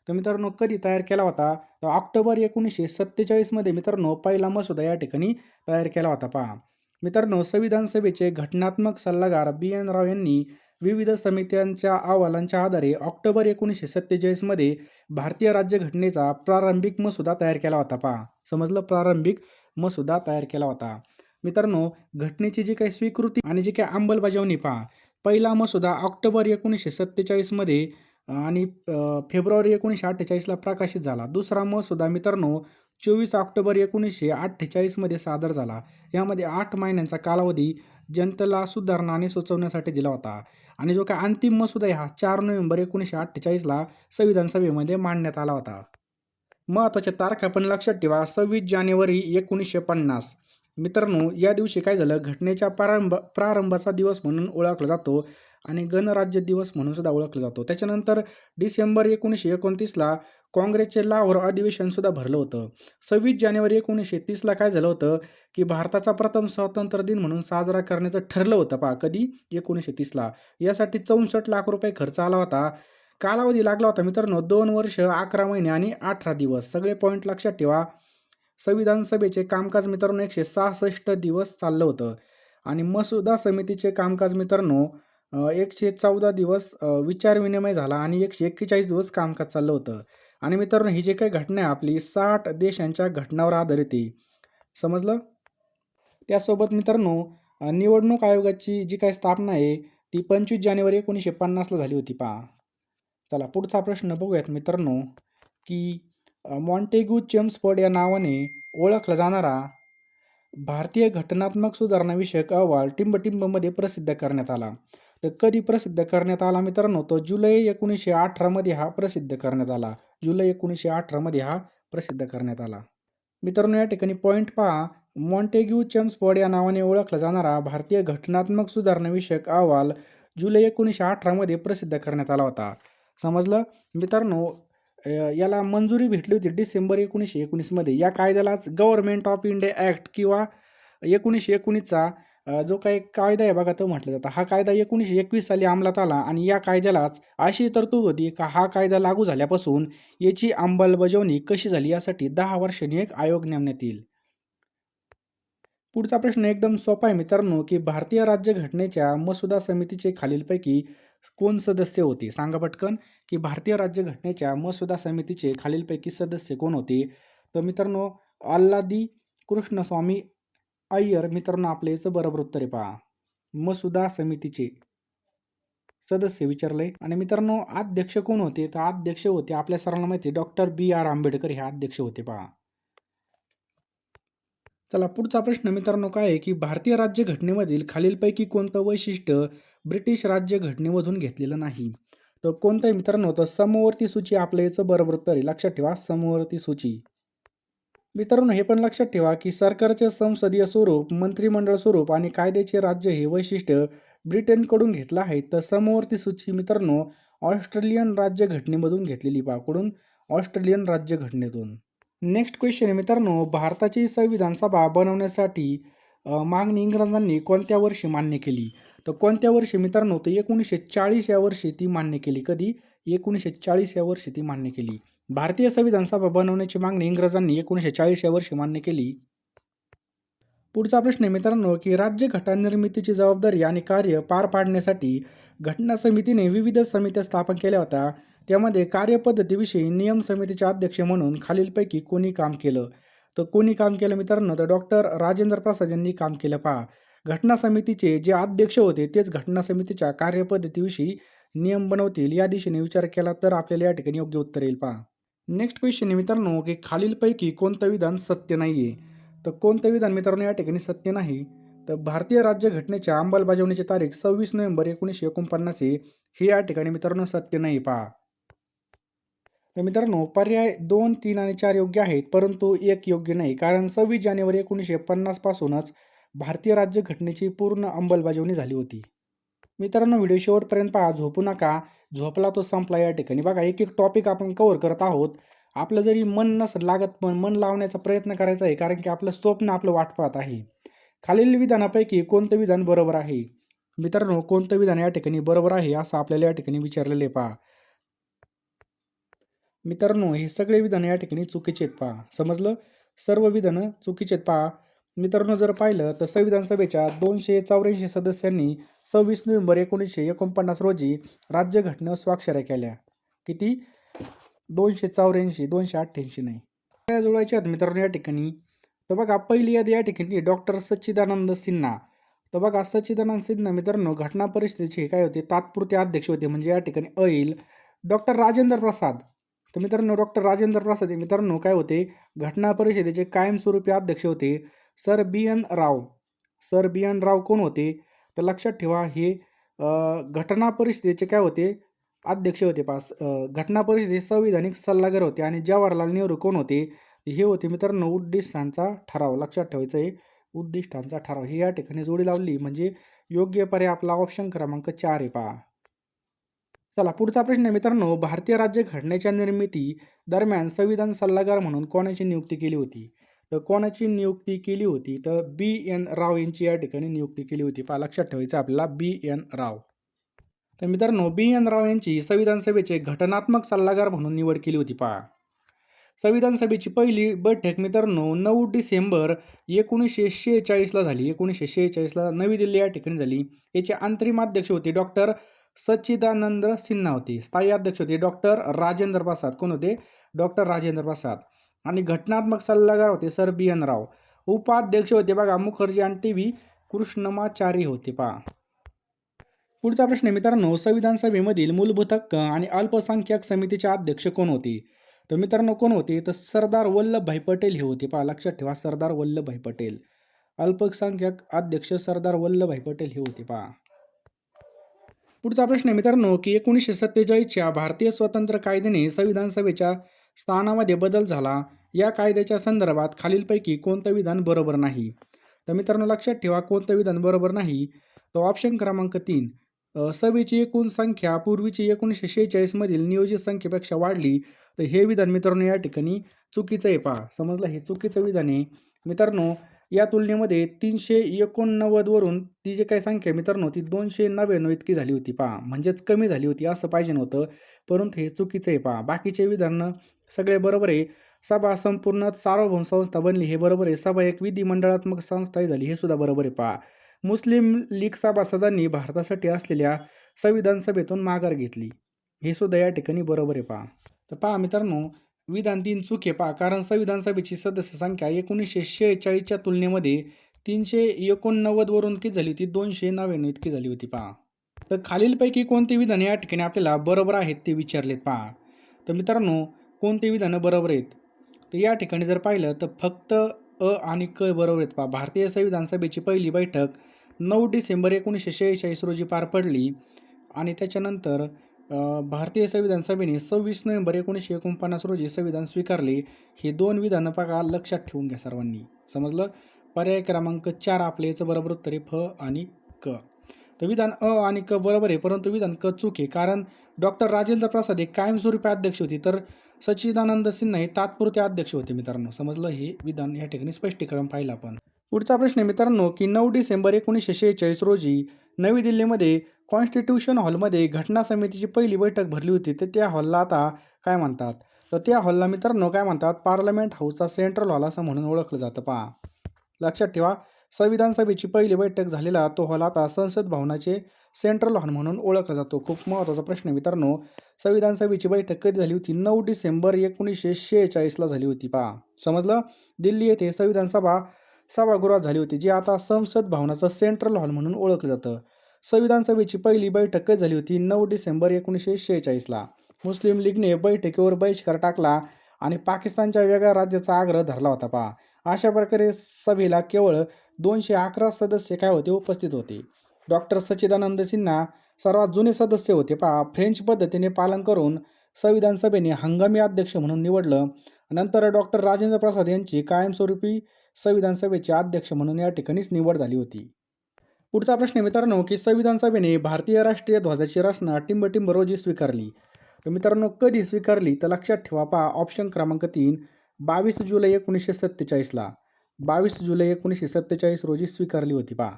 तर मित्रांनो, कधी तयार केला होता? तर ऑक्टोबर 1947 मध्ये मित्रांनो पहिला मसुदा या ठिकाणी तयार केला होता. पहा मित्रांनो, संविधान सभेचे घटनात्मक सल्लागार B.N. राव यांनी विविध समित्यांच्या अहवालांच्या आधारे ऑक्टोबर 1947 मध्ये भारतीय राज्यघटनेचा प्रारंभिक मसुदा तयार केला होता. पहा, समजलं? प्रारंभिक मसुदा तयार केला होता. मित्रांनो, घटनेची जी काही स्वीकृती आणि जी काही अंमलबजावणी पहा, पहिला मसुदा ऑक्टोबर 1947 मध्ये आणि फेब्रुवारी 1948 ला प्रकाशित झाला. दुसरा मसुदा मित्रांनो 24 ऑक्टोबर 1948 मध्ये सादर झाला. यामध्ये 8 महिन्यांचा कालावधी जनतेला सुधारणा आणि सुचवण्यासाठी दिला होता. आणि जो काही अंतिम मसुदा आहे हा 4 नोव्हेंबर 1948 ला संविधान सभेमध्ये मांडण्यात आला होता. महत्त्वाच्या तारखा पण लक्षात ठेवा. 26 जानेवारी 1950 मित्रांनो या दिवशी काय झालं? घटनेच्या प्रारंभाचा दिवस म्हणून ओळखला जातो आणि गणराज्य दिवस म्हणून सुद्धा ओळखला जातो. त्याच्यानंतर डिसेंबर 1929 ला काँग्रेसचे लाहोर अधिवेशन सुद्धा भरलं होतं. 26 जानेवारी 1930 ला काय झालं होतं की भारताचा प्रथम स्वातंत्र्य दिन म्हणून साजरा करण्याचं ठरलं होतं. पहा, कधी? 1930 ला. यासाठी 64 लाख रुपये खर्च आला होता. कालावधी लागला होता मित्रांनो 2 वर्ष 11 महिने आणि 18 दिवस. सगळे पॉईंट लक्षात ठेवा. संविधान सभेचे कामकाज मित्रांनो 166 दिवस चाललं होतं आणि मसुदा समितीचे कामकाज मित्रांनो 114 दिवस विचारविनिमय झाला आणि 141 दिवस कामकाज चाललं होतं. आणि मित्रांनो, ही जी काही घटना आहे आपली 60 देशांच्या घटनावर आधारित आहे. समजलं? त्यासोबत मित्रांनो निवडणूक आयोगाची जी काही स्थापना आहे ती 25 जानेवारी 1950 ला झाली होती. पहा, चला पुढचा प्रश्न बघूयात मित्रांनो की मॉन्टेग्यू चेम्सफोर्ड या नावाने ओळखला जाणारा भारतीय घटनात्मक सुधारणा विषयक अहवाल टिंबटिंबमध्ये प्रसिद्ध करण्यात आला. तर कधी प्रसिद्ध करण्यात आला मित्रांनो? तो जुलै 1918 मध्ये हा प्रसिद्ध करण्यात आला. जुलै 1918 मध्ये हा प्रसिद्ध करण्यात आला. मित्रांनो, या ठिकाणी पॉईंट पहा. मॉन्टेग्यू चेम्सफोर्ड या नावाने ओळखला जाणारा भारतीय घटनात्मक सुधारणा विषयक अहवाल जुलै 1918 मध्ये प्रसिद्ध करण्यात आला होता. समजलं? मित्रांनो, याला मंजुरी भेटली होती डिसेंबर 1919 मध्ये. या कायद्यालाच गव्हर्नमेंट ऑफ इंडिया ॲक्ट किंवा 1919चा जो काही कायदा आहे बघा तो म्हटलं जातं. हा कायदा 1921 साली अंमलात आला आणि या कायद्यालाच अशी तरतूद होती का हा कायदा लागू झाल्यापासून याची अंमलबजावणी कशी झाली यासाठी 10 वर्षांनी एक आयोग नेमण्यात येईल. पुढचा प्रश्न एकदम सोपा आहे मित्रांनो की भारतीय राज्यघटनेच्या मसुदा समितीचे खालीलपैकी कोण सदस्य होते? सांगा पटकन की भारतीय राज्यघटनेच्या मसुदा समितीचे खालीलपैकी सदस्य कोण होते? तर मित्रांनो आल्लादी कृष्णस्वामी अय्यर मित्रांनो आपल्या याचं बरोबर उत्तर आहे पहा. मसुदा समितीचे सदस्य विचारलंय. आणि मित्रांनो अध्यक्ष कोण होते? तर अध्यक्ष होते आपल्या सर्वांना माहिती आहे डॉक्टर B.R. आंबेडकर हे अध्यक्ष होते पहा. चला पुढचा प्रश्न मित्रांनो काय आहे की भारतीय राज्यघटनेमधील खालीलपैकी कोणतं वैशिष्ट्य ब्रिटिश राज्यघटनेमधून घेतलेलं नाही? तर कोणतं आहे मित्रांनो? तर समवर्ती सूची आपल्या याचं बरोबर उत्तर आहे. लक्षात ठेवा समवर्ती सूची. मित्रांनो हे पण लक्षात ठेवा की सरकारचे संसदीय स्वरूप, मंत्रिमंडळ स्वरूप आणि कायद्याचे राज्य हे वैशिष्ट्य ब्रिटनकडून घेतलं आहे. तर समवर्ती सूची मित्रांनो ऑस्ट्रेलियन राज्यघटनेमधून घेतलेली पहा. कुठून? ऑस्ट्रेलियन राज्यघटनेतून. नेक्स्ट क्वेश्चन आहे मित्रांनो भारताची संविधान सभा बनवण्यासाठी मागणी इंग्रजांनी कोणत्या वर्षी मान्य केली? तर कोणत्या वर्षी मित्रांनो? तर 1940 या वर्षी ती मान्य केली. कधी? 1940 या वर्षी ती मान्य केली. भारतीय संविधान सभा बनवण्याची मागणी इंग्रजांनी 1940 या वर्षी मान्य केली. पुढचा प्रश्न आहे मित्रांनो की राज्य घटनानिर्मितीची जबाबदारी आणि कार्य पार पाडण्यासाठी घटना समितीने विविध समित्या स्थापन केल्या होत्या. त्यामध्ये कार्यपद्धतीविषयी नियम समितीचे अध्यक्ष म्हणून खालीलपैकी कोणी काम केलं? तर कोणी काम केलं मित्रांनो? तर डॉक्टर राजेंद्र प्रसाद यांनी काम केलं पहा. घटना समितीचे जे अध्यक्ष होते तेच घटना समितीच्या कार्यपद्धतीविषयी नियम बनवतील या दिशेने विचार केला तर आपल्याला या ठिकाणी योग्य उत्तर येईल पहा. नेक्स्ट क्वेश्चन आहे मित्रांनो की खालीलपैकी कोणतं विधान सत्य नाहीये? तर कोणतं विधान मित्रांनो या ठिकाणी सत्य नाही? तर भारतीय राज्यघटनेच्या अंमलबजावणीची तारीख 26 नोव्हेंबर 1949 आहे. हे या ठिकाणी मित्रांनो सत्य नाही पहा. तर मित्रांनो पर्याय 2, 3 आणि 4 योग्य आहेत, परंतु एक योग्य नाही. कारण 26 जानेवारी 1950 पासूनच भारतीय राज्यघटनेची पूर्ण अंमलबजावणी झाली होती. मित्रांनो व्हिडिओ शेवटपर्यंत पहा, झोपू नका. झोपला तो संपला या ठिकाणी. बघा एक एक टॉपिक आपण कव्हर करत आहोत. आपलं जरी मन नसलं लागत पण मन लावण्याचा प्रयत्न करायचा आहे, कारण की आपलं स्वप्न आपलं वाट पाहत आहे. खालील विधानापैकी कोणतं विधान बरोबर आहे? मित्रांनो कोणतं विधान या ठिकाणी बरोबर आहे असं आपल्याला या ठिकाणी विचारलेलं आहे पहा. मित्रांनो हे सगळे विधान या ठिकाणी चुकीचे आहेत पहा. समजलं? सर्व विधानं चुकीचे आहेत पहा. मित्रांनो जर पाहिलं तर संविधान सभेच्या 284 सदस्यांनी 26 नोव्हेंबर 1949 रोजी राज्यघटनेवर स्वाक्षऱ्या केल्या. किती? 284, 288 नाही. काय जुळवायचे आहेत मित्रांनो या ठिकाणी? तर बघा पहिली यादी या ठिकाणी डॉक्टर सच्चिदानंद सिन्हा. तर बघा सच्चिदानंद सिन्हा मित्रांनो घटना परिषदेचे काय होते? तात्पुरते अध्यक्ष होते, म्हणजे या ठिकाणी येईल. डॉक्टर राजेंद्र प्रसाद. तर मित्रांनो डॉक्टर राजेंद्र प्रसाद हे मित्रांनो काय होते? घटना परिषदेचे कायमस्वरूपी अध्यक्ष होते. Sir B.N. राव. Sir B.N. राव कोण होते? तर लक्षात ठेवा हे घटना परिषदेचे काय होते? अध्यक्ष होते पास. घटना परिषदेचे संविधानिक सल्लागार होते. आणि जवाहरलाल नेहरू कोण होते? हे होते मित्रांनो उद्दिष्टांचा ठराव. लक्षात ठेवायचं आहे उद्दिष्टांचा ठराव. हे या ठिकाणी जोडी लावली म्हणजे योग्य पर्याय आपला ऑप्शन क्रमांक 4 आहे पहा. चला पुढचा प्रश्न आहे मित्रांनो भारतीय राज्यघटनेच्या निर्मिती दरम्यान संविधान सल्लागार म्हणून कोणाची नियुक्ती केली होती? तर कोणाची नियुक्ती केली होती? तर B.N. राव यांची या ठिकाणी नियुक्ती केली होती पहा. लक्षात ठेवायचं आपल्याला B.N. राव. तर मित्रांनो B.N. राव यांची संविधान सभेचे घटनात्मक सल्लागार म्हणून निवड केली होती पहा. संविधान सभेची पहिली बैठक मित्रांनो 9 डिसेंबर 1946 झाली. 1946 नवी दिल्ली या ठिकाणी झाली. याचे अंतरिम अध्यक्ष होते डॉक्टर सच्चिदानंद सिन्हा होते. स्थायी अध्यक्ष होते डॉक्टर राजेंद्र प्रसाद. कोण होते? डॉक्टर राजेंद्र प्रसाद. आणि घटनात्मक सल्लागार होते सर B.N. राव. उपाध्यक्ष होते बघा मुखर्जी आणि टी.व्ही. कृष्णमाचारी होते पहा. पुढचा प्रश्न आहे मित्रांनो संविधान सभेमधील मूलभूत हक्क आणि अल्पसंख्याक समितीचे अध्यक्ष कोण होते? तर मित्रांनो कोण होते? तर सरदार वल्लभभाई पटेल हे होते पहा. लक्षात ठेवा सरदार वल्लभभाई पटेल. अल्पसंख्याक अध्यक्ष सरदार वल्लभभाई पटेल हे होते पहा. पुढचा प्रश्न आहे मित्रांनो की 1947च्या भारतीय स्वतंत्र कायद्याने संविधान सभेच्या स्थानामध्ये बदल झाला. या कायद्याच्या संदर्भात खालीलपैकी कोणतं विधान बरोबर नाही? तर मित्रांनो लक्षात ठेवा कोणतं विधान बरोबर नाही. तर ऑप्शन क्रमांक 3 सभेची एकूण संख्या पूर्वीची 1946 मधील नियोजित संख्येपेक्षा वाढली. तर हे विधान मित्रांनो या ठिकाणी चुकीचं आहे पहा. समजलं? हे चुकीचं विधान आहे मित्रांनो. या तुलनेमध्ये 389 वरून ती जी काही संख्या मित्रांनो ती 299 इतकी झाली होती पहा. म्हणजेच कमी झाली होती असं पाहिजे नव्हतं, परंतु हे चुकीचं आहे पहा. बाकीचे विधान सगळे बरोबर आहे. सभा संपूर्ण सार्वभौम संस्था बनली हे बरोबर आहे. सभा एक विधिमंडळात्मक संस्थाही झाली हे सुद्धा बरोबर आहे पहा. मुस्लिम लीग सभासदांनी भारतासाठी असलेल्या संविधान सभेतून माघार घेतली. हे सुद्धा या ठिकाणी बरोबर आहे पहा. तर पहा मित्रांनो, विधान 3 चूक आहे पहा. कारण संविधान सभेची सदस्य संख्या 1946च्या तुलनेमध्ये 389 वरून किती झाली होती? 299 इतकी झाली होती पहा. तर खालीलपैकी कोणते विधान या ठिकाणी आपल्याला बरोबर आहेत ते विचारलेत पहा. तर मित्रांनो, कोणते विधानं बरोबर आहेत? तर या ठिकाणी जर पाहिलं तर फक्त आणि क बरोबर आहेत पहा. भारतीय संविधान सभेची पहिली बैठक 9 डिसेंबर 1946 रोजी पार पडली आणि त्याच्यानंतर भारतीय संविधान सभेने 26 नोव्हेंबर 1949 रोजी संविधान स्वीकारले. हे 2 विधानं बघा लक्षात ठेवून घ्या सर्वांनी. समजलं? पर्याय क्रमांक 4 आपल्या याचं बरोबर उत्तर आहे फ आणि क. तर विधान आणि क बरोबर आहे, परंतु विधान क चूक आहे. कारण डॉक्टर राजेंद्र प्रसाद हे कायमस्वरूपी अध्यक्ष होते, तर सच्चिदानंद सिन्हा हे तात्पुरते अध्यक्ष होते मित्रांनो. समजलं? हे विधान या ठिकाणी स्पष्टीकरण पाहिलं आपण. पुढचा प्रश्न आहे मित्रांनो की 9 डिसेंबर 1946 रोजी नवी दिल्लीमध्ये कॉन्स्टिट्यूशन हॉलमध्ये घटना समितीची पहिली बैठक भरली होती. तर त्या हॉलला आता काय म्हणतात? तर त्या हॉलला मित्रांनो काय म्हणतात? पार्लमेंट हाऊसचा सेंट्रल हॉल असं म्हणून ओळखलं जातं पहा. लक्षात ठेवा, संविधान सभेची पहिली बैठक झालेला तो हॉल आता संसद भवनाचे सेंट्रल हॉल म्हणून ओळखला जातो. खूप महत्त्वाचा प्रश्न आहे मित्रांनो. संविधान सभेची बैठक कधी झाली होती? 9 डिसेंबर 1946ला झाली होती पहा. समजलं? दिल्ली येथे संविधान सभागृहात झाली होती, जी आता संसद भवनाचं सेंट्रल हॉल म्हणून ओळखलं जातं. संविधान सभेची पहिली बैठक कधी झाली होती? 9 डिसेंबर 1946ला. मुस्लिम लीगने बैठकीवर बहिष्कार टाकला आणि पाकिस्तानच्या वेगळ्या राज्याचा आग्रह धरला होता पहा. अशा प्रकारे सभेला केवळ 211 सदस्य काय होते? उपस्थित होते. डॉक्टर सच्चिदानंद सिन्हा सर्वात जुने सदस्य होते पहा. फ्रेंच पद्धतीने पालन करून संविधान सभेने हंगामी अध्यक्ष म्हणून निवडलं. नंतर डॉक्टर राजेंद्र प्रसाद यांची कायमस्वरूपी संविधान सभेचे अध्यक्ष म्हणून या ठिकाणीच निवड झाली होती. पुढचा प्रश्न मित्रांनो की संविधान सभेने भारतीय राष्ट्रीय ध्वजाची रचना टिंब रोजी स्वीकारली. तर मित्रांनो कधी स्वीकारली? तर लक्षात ठेवा पहा. ऑप्शन क्रमांक 3 22 जुलै 1947ला. 22 जुलै 1947 रोजी स्वीकारली होती पहा.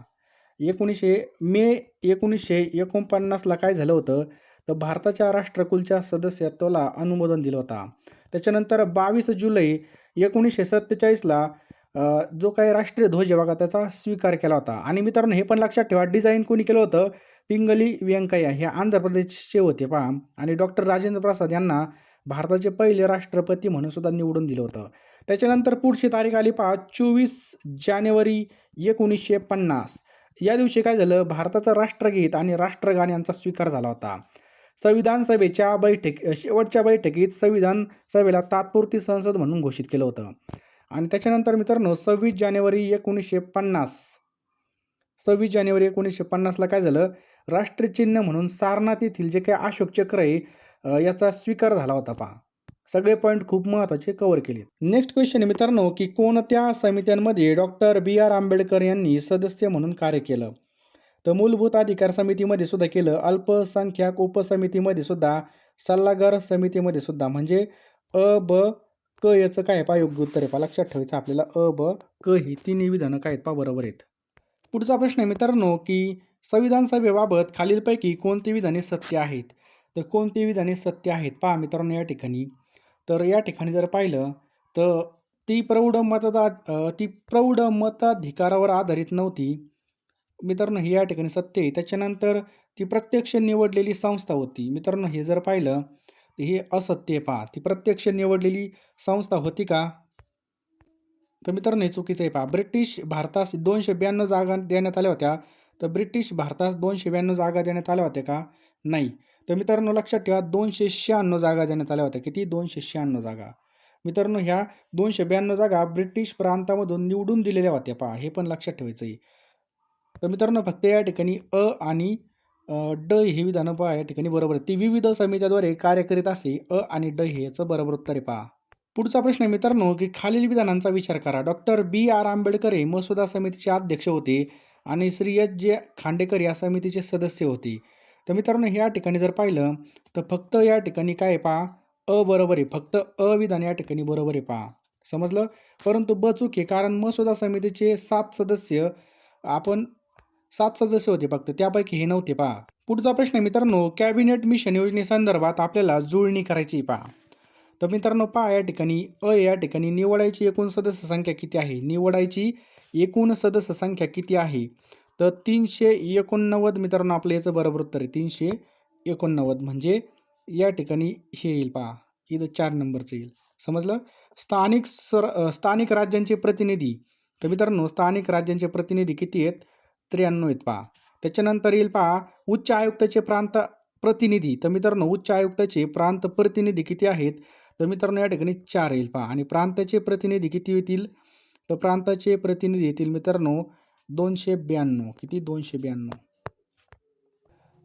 मे 1949ला काय झालं होतं? तर भारताच्या राष्ट्रकुलच्या सदस्यत्वाला अनुमोदन दिलं होतं. त्याच्यानंतर 22 जुलै 1947ला जो काही राष्ट्रीय ध्वज आहे बघा त्याचा स्वीकार केला होता. आणि मित्रांनो हे पण लक्षात ठेवा, डिझाईन कोणी केलं होतं? पिंगली व्यंकय्या हे आंध्र प्रदेशचे होते पहा. आणि डॉक्टर राजेंद्र प्रसाद यांना भारताचे पहिले राष्ट्रपती म्हणून सुद्धा निवडून दिलं होतं. त्याच्यानंतर पुढची तारीख आली पहा 24 जानेवारी 1950. या दिवशी काय झालं? भारताचं राष्ट्रगीत आणि राष्ट्रगान यांचा स्वीकार झाला होता. संविधान सभेच्या शेवटच्या बैठकीत संविधान सभेला तात्पुरती संसद म्हणून घोषित केलं होतं. आणि त्याच्यानंतर मित्रांनो 26 जानेवारी 1950ला काय झालं? राष्ट्रचिन्ह म्हणून सारनाथ येथील जे काही अशोक चक्र आहे याचा स्वीकार झाला होता पहा. सगळे पॉईंट खूप महत्त्वाचे कव्हर केले. नेक्स्ट क्वेश्चन आहे मित्रांनो की कोणत्या समित्यांमध्ये डॉक्टर B.R. आंबेडकर यांनी सदस्य म्हणून कार्य केलं? तर मूलभूत अधिकार समितीमध्ये सुद्धा केलं, अल्पसंख्याक उपसमितीमध्ये सुद्धा, सल्लागार समितीमध्ये सुद्धा. म्हणजे अ, ब, क याचं काय पहा योग्य उत्तर आहे पहा. लक्षात ठेवायचं आपल्याला अ, ब, क ही तिन्ही विधानं काय आहेत पहा बरोबर आहेत. पुढचा प्रश्न आहे मित्रांनो की संविधान सभेबाबत खालीलपैकी कोणती विधाने सत्य आहेत? तर कोणती विधाने सत्य आहेत पहा मित्रांनो या ठिकाणी. तर या ठिकाणी जर पाहिलं तर ती प्रौढ मताधिकारावर आधारित नव्हती. मित्रांनो हे या ठिकाणी सत्य आहे. त्याच्यानंतर ती प्रत्यक्ष निवडलेली संस्था होती. मित्रांनो हे जर पाहिलं तर हे असत्य आहे पहा. ती प्रत्यक्ष निवडलेली संस्था होती का? तर मित्रांनो हे चुकीचं आहे पहा. ब्रिटिश भारतास 292 जागा देण्यात आल्या होत्या. तर ब्रिटिश भारतास 292 जागा देण्यात आल्या होत्या का? नाही. तर मित्रांनो लक्षात ठेवा 296 जागा देण्यात आल्या होत्या. किती? 296 जागा. मित्रांनो ह्या 292 जागा ब्रिटिश प्रांतामधून निवडून दिलेल्या होत्या पहा. हे पण लक्षात ठेवायचं आहे. तर मित्रांनो फक्त या ठिकाणी अ आणि ड ही विधानं पहा या ठिकाणी बरोबर आहे. ती विविध समित्याद्वारे कार्य करीत असे. अ आणि ड हे याचं बरोबर उत्तर आहे पहा. पुढचा प्रश्न आहे मित्रांनो की खालील विधानांचा विचार करा. Doctor B.R. आंबेडकर हे मसुदा समितीचे अध्यक्ष होते आणि श्री H.J. खांडेकर या समितीचे सदस्य होते. तर मित्रांनो या ठिकाणी जर पाहिलं तर फक्त या ठिकाणी काय आहे पहा अ बरोबर आहे. फक्त अ विधान या ठिकाणी बरोबर आहे पहा. समजलं? परंतु ब चूक आहे. कारण मसुदा समितीचे 7 सदस्य होते फक्त, त्यापैकी हे नव्हते पहा. पुढचा प्रश्न आहे मित्रांनो कॅबिनेट मिशन योजनेसंदर्भात आपल्याला जुळणी करायची पहा. तर मित्रांनो पहा या ठिकाणी या ठिकाणी निवडायची एकूण सदस्य संख्या किती आहे? निवडायची एकूण सदस्य संख्या किती आहे? तर 389 मित्रांनो आपलं याचं बरोबर उत्तर आहे 389. म्हणजे या ठिकाणी हे येईल पहा, इथं 4 नंबरचं येईल. समजलं? स्थानिक राज्यांचे प्रतिनिधी. तर मित्रांनो स्थानिक राज्यांचे प्रतिनिधी किती आहेत? 93 आहेत पहा. त्याच्यानंतर येईल पहा उच्च आयुक्ताचे प्रांत प्रतिनिधी. तर मित्रांनो उच्च आयुक्ताचे प्रांत प्रतिनिधी किती आहेत? तर मित्रांनो या ठिकाणी 4 येईल पहा आणि प्रांताचे प्रतिनिधी किती येतील? तर प्रांताचे प्रतिनिधी येतील मित्रांनो 292. किती? 292.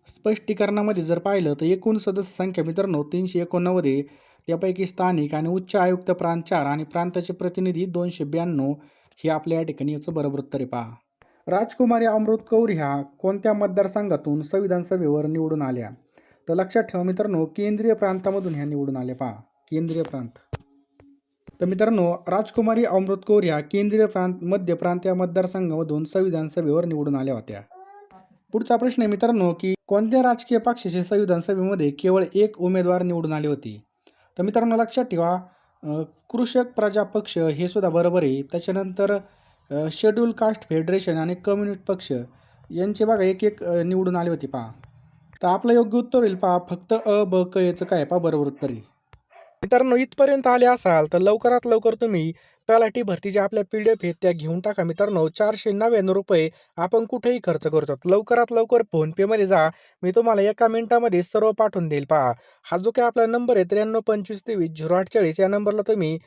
स्पष्टीकरणामध्ये जर पाहिलं तर एकूण सदस्य संख्या मित्रांनो 389 आहे. त्यापैकी स्थानिक आणि उच्च आयुक्त प्रांत 4 आणि प्रांताचे प्रतिनिधी 292 हे आपल्या या ठिकाणी याचं बरोबर उत्तर आहे पहा. राजकुमारी अमृत कौर ह्या कोणत्या मतदारसंघातून संविधान सभेवर निवडून आल्या? तर लक्षात ठेवा मित्रांनो केंद्रीय प्रांतामधून ह्या निवडून आल्या पहा. केंद्रीय प्रांत. तर मित्रांनो राजकुमारी अमृत कौर ह्या केंद्रीय मध्य प्रांत या मतदारसंघामधून संविधान सभेवर निवडून आल्या होत्या. पुढचा प्रश्न आहे मित्रांनो की कोणत्या राजकीय पक्षाचे संविधान सभेमध्ये केवळ एक उमेदवार निवडून आले होते? तर मित्रांनो लक्षात ठेवा कृषक प्रजा पक्ष हे सुद्धा बरोबर आहे. त्याच्यानंतर शेड्यूल कास्ट फेडरेशन आणि कम्युनिस्ट पक्ष यांचे बघा एक निवडून आले होते पहा. तर आपलं योग्य उत्तर होईल पहा फक्त अ, ब, क याचं काय पहा बरोबर उत्तर आहे. मित्रांनो इथपर्यंत आले असाल तर लवकरात लवकर तुम्ही तलाठी भरतीच्या आपल्या PDF आहेत त्या घेऊन टाका मित्रांनो. 499 रुपये आपण कुठेही खर्च करतो. लवकरात लवकर फोनपेमध्ये जा. मी तुम्हाला एका मिनिटामध्ये सर्व पाठवून देईल पहा. हा जो काही आपला नंबर आहे 9325230840 या नंबरला तुम्ही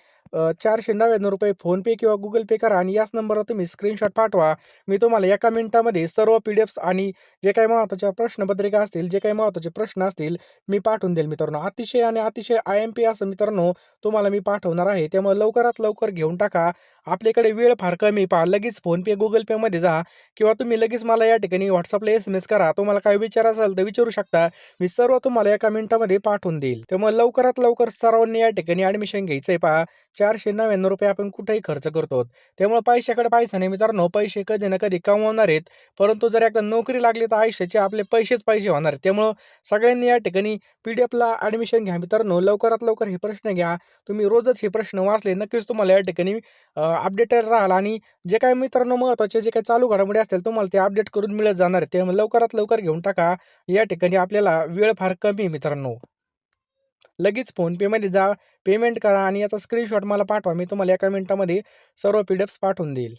499 रुपये फोनपे किंवा गुगल पे करा आणि याच नंबरला तुम्ही स्क्रीनशॉट पाठवा. मी तुम्हाला एका मिनिटामध्ये सर्व PDFs आणि जे काही महत्त्वाच्या प्रश्नपत्रिका असतील, जे काही महत्त्वाचे प्रश्न असतील मी पाठवून देईल मित्रांनो. अतिशय आणि अतिशय IMP असं मित्रांनो तुम्हाला मी पाठवणार आहे. त्यामुळे लवकरात लवकर घेऊन टाका. आपल्याकडे वेळ फार कमी पहा. लगेच फोनपे, गुगल पेमध्ये जा किंवा तुम्ही लगेच मला या ठिकाणी WhatsAppला SMS करा. तुम्हाला काही विचारायचं असेल तर विचारू शकता. मी सर्व तुम्हाला एका मिनिटामध्ये पाठवून देईल. त्यामुळे लवकरात लवकर सर्वांनी या ठिकाणी ॲडमिशन घ्यायचं आहे पहा. 499 रुपये आपण कुठेही खर्च करतो. त्यामुळे पैशाकडे पैसा नाही मित्रांनो. पैसे कधी ना कधी कमवणार आहेत. परंतु जर एकदा नोकरी लागली तर आयुष्याचे आपले पैसेच पैसे होणार आहेत. त्यामुळं सगळ्यांनी या ठिकाणी PDFला ॲडमिशन घ्या मित्रांनो. लवकरात लवकर हे प्रश्न घ्या. तुम्ही रोजच हे प्रश्न वाचले नक्कीच तुम्हाला या ठिकाणी अपडेटेड राहाल आणि जे काही मित्रांनो महत्त्वाचे जे काही चालू घडामोडी असतील तुम्हाला ते अपडेट करून मिळत जाणार आहे. त्यामुळे लवकरात लवकर घेऊन टाका. या ठिकाणी आपल्याला वेळ फार कमी आहे मित्रांनो. लगेच फोनपेमध्ये जा, पेमेंट करा आणि याचा स्क्रीनशॉट मला पाठवा. मी तुम्हाला एका मिनिटामध्ये सर्व PDFs पाठवून देईल.